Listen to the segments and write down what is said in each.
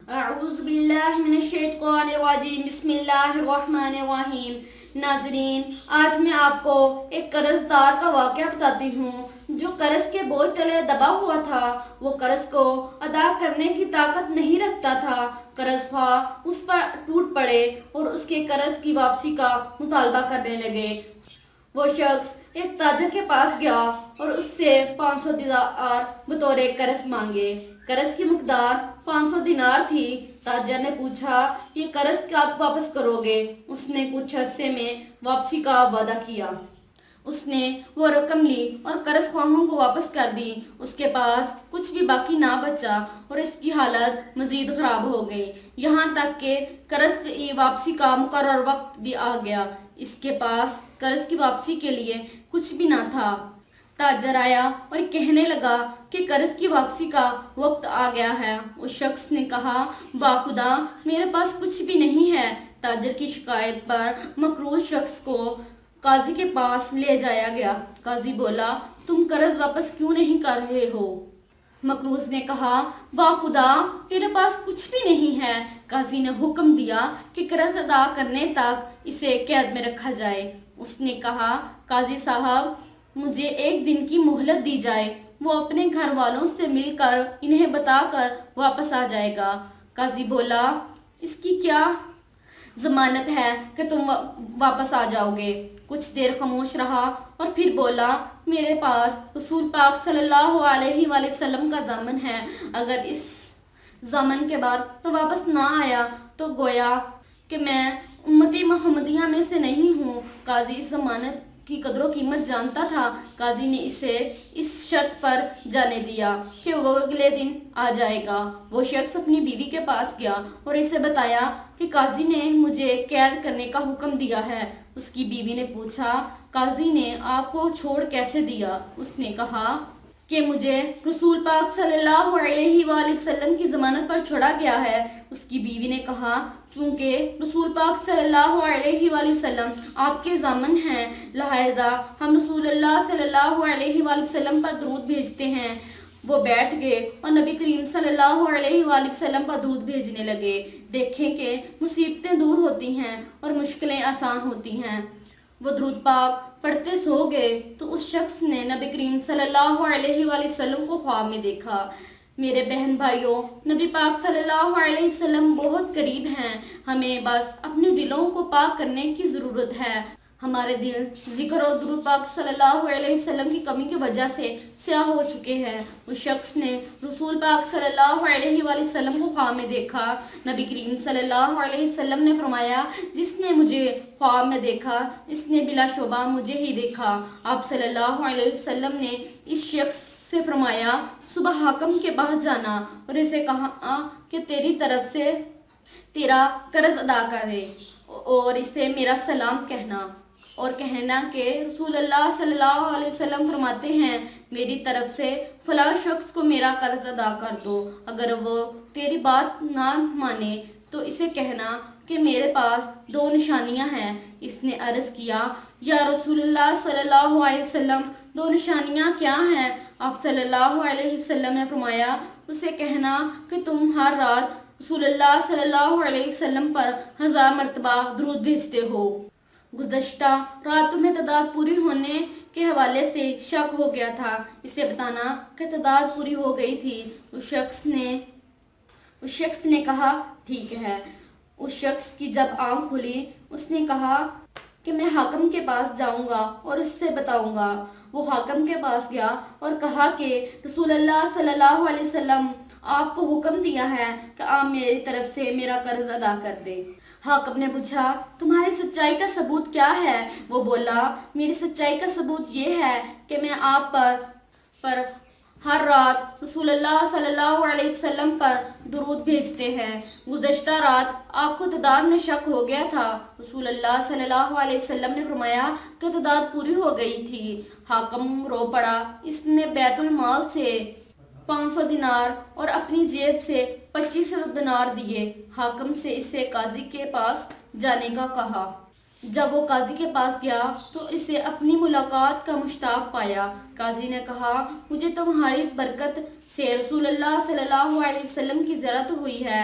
اعوذ باللہ من الشیطان الرجیم بسم اللہ الرحمن الرحیم۔ ناظرین، آج میں آپ کو ایک قرض دار کا واقعہ بتاتی ہوں جو قرض کے بوجھ تلے دبا ہوا تھا۔ وہ قرض کو ادا کرنے کی طاقت نہیں رکھتا تھا۔ قرض خواہ اس پر ٹوٹ پڑے اور اس کے قرض کی واپسی کا مطالبہ کرنے لگے۔ وہ شخص ایک تاجر کے پاس گیا اور اس سے 500 دینار بطور قرض مانگے۔ قرض کی مقدار 500 دینار تھی۔ تاجر نے پوچھا، یہ قرض کب واپس کرو گے؟ اس نے کچھ عرصے میں واپسی کا وعدہ کیا۔ اس نے وہ رقم لی اور قرض خواہوں کو واپس کر دی۔ اس کے پاس کچھ بھی باقی نہ بچا اور اس کی حالت مزید خراب ہو گئی، یہاں تک کہ قرض کی واپسی کا مقررہ وقت بھی آ گیا۔ اس کے پاس قرض کی واپسی کے لیے کچھ بھی نہ تھا۔ تاجر آیا اور کہنے لگا کہ قرض کی واپسی کا وقت آ گیا ہے۔ اس شخص نے کہا، باخدا میرے پاس کچھ بھی نہیں ہے۔ تاجر کی شکایت پر مقروض شخص کو قاضی کے پاس لے جایا گیا۔ قاضی بولا، تم قرض واپس کیوں نہیں کر رہے ہو؟ مقروض نے کہا، باخدا میرے پاس کچھ بھی نہیں ہے۔ قاضی نے حکم دیا کہ قرض ادا کرنے تک اسے قید میں رکھا جائے۔ اس نے کہا، قاضی صاحب مجھے ایک دن کی مہلت دی جائے، وہ اپنے گھر والوں سے مل کر انہیں بتا کر واپس آ جائے گا۔ قاضی بولا، اس کی کیا ضمانت ہے کہ تم واپس آ جاؤ گے؟ کچھ دیر خاموش رہا اور پھر بولا، میرے پاس رسول پاک صلی اللہ علیہ وآلہ وسلم کا ضامن ہے۔ اگر اس ضامن کے بعد میں واپس نہ آیا تو گویا کہ میں امتی محمدیہ میں سے نہیں ہوں۔ قاضی اس ضمانت کی قدر و قیمت جانتا تھا۔ قاضی نے اسے اس شرط پر جانے دیا کہ وہ اگلے دن آ جائے گا۔ وہ شخص اپنی بیوی کے پاس گیا اور اسے بتایا کہ قاضی نے مجھے قید کرنے کا حکم دیا ہے۔ اس کی بیوی نے پوچھا، قاضی نے آپ کو چھوڑ کیسے دیا؟ اس نے کہا کہ مجھے رسول پاک صلی اللہ علیہ وآلہ وسلم کی ضمانت پر چھوڑا گیا ہے۔ اس کی بیوی نے کہا، چونکہ رسول پاک صلی اللہ علیہ وآلہ وسلم آپ کے ضامن ہیں، لہٰذا ہم رسول اللہ صلی اللہ علیہ وآلہ وسلم پر درود بھیجتے ہیں۔ وہ بیٹھ گئے اور نبی کریم صلی اللہ علیہ وآلہ وسلم پر درود بھیجنے لگے۔ دیکھیں کہ مصیبتیں دور ہوتی ہیں اور مشکلیں آسان ہوتی ہیں۔ وہ درود پاک پڑھتے سو گئے تو اس شخص نے نبی کریم صلی اللہ علیہ وآلہ وسلم کو خواب میں دیکھا۔ میرے بہن بھائیوں، نبی پاک صلی اللہ علیہ وسلم بہت قریب ہیں۔ ہمیں بس اپنے دلوں کو پاک کرنے کی ضرورت ہے۔ ہمارے دل ذکر اور درود پاک صلی اللہ علیہ وسلم کی کمی کی وجہ سے سیاہ ہو چکے ہیں۔ اس شخص نے رسول پاک صلی اللہ علیہ وآلہ وسلم کو خواب میں دیکھا۔ نبی کریم صلی اللہ علیہ وسلم نے فرمایا، جس نے مجھے خواب میں دیکھا اس نے بلا شبہ مجھے ہی دیکھا۔ آپ صلی اللہ علیہ وسلم نے اس شخص سے فرمایا، صبح حاکم کے پاس جانا اور اسے کہا کہ تیری طرف سے تیرا قرض ادا کرے اور اسے میرا سلام کہنا اور کہنا کہ رسول اللہ صلی اللہ علیہ وسلم فرماتے ہیں، میری طرف سے فلاں شخص کو میرا قرض ادا کر دو۔ اگر وہ تیری بات نہ مانے تو اسے کہنا کہ میرے پاس 2 نشانیاں ہیں۔ اس نے عرض کیا، یا رسول اللہ صلی اللہ علیہ وسلم 2 نشانیاں کیا ہیں؟ آپ صلی اللہ علیہ وسلم نے فرمایا، اسے کہنا کہ تم ہر رات رسول اللہ صلی اللہ علیہ وسلم پر 1000 مرتبہ درود بھیجتے ہو۔ گزشتہ رات تمہیں تعداد پوری ہونے کے حوالے سے شک ہو گیا تھا، اسے بتانا کہ تعداد پوری ہو گئی تھی۔ اس شخص نے کہا، ٹھیک ہے۔ اس شخص کی جب آنکھ کھلی اس نے کہا کہ میں حاکم کے پاس جاؤں گا اور اس سے بتاؤں گا۔ وہ حاکم کے پاس گیا اور کہا کہ رسول اللہ صلی اللہ علیہ وسلم آپ کو حکم دیا ہے کہ آپ میری طرف سے میرا قرض ادا کر دیں۔ حاکم نے پوچھا، تمہاری سچائی کا ثبوت کیا ہے؟ وہ بولا، میری سچائی کا ثبوت یہ ہے کہ میں آپ پر ہر رات رسول اللہ صلی اللہ علیہ وسلم پر درود بھیجتے ہیں۔ گزشتہ رات آپ کو تعداد میں شک ہو گیا تھا۔ رسول اللہ صلی اللہ علیہ وسلم نے فرمایا کہ تعداد پوری ہو گئی تھی۔ حاکم رو پڑا۔ اس نے بیت المال سے 500 دینار اور اپنی جیب سے 2500 دینار دیے۔ حاکم سے اسے قاضی کے پاس جانے کا کہا۔ جب وہ قاضی کے پاس گیا تو اسے اپنی ملاقات کا مشتاق پایا۔ قاضی نے کہا، مجھے تمہاری برکت سے رسول اللہ صلی اللہ علیہ وسلم کی زیارت ہوئی ہے۔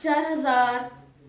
4000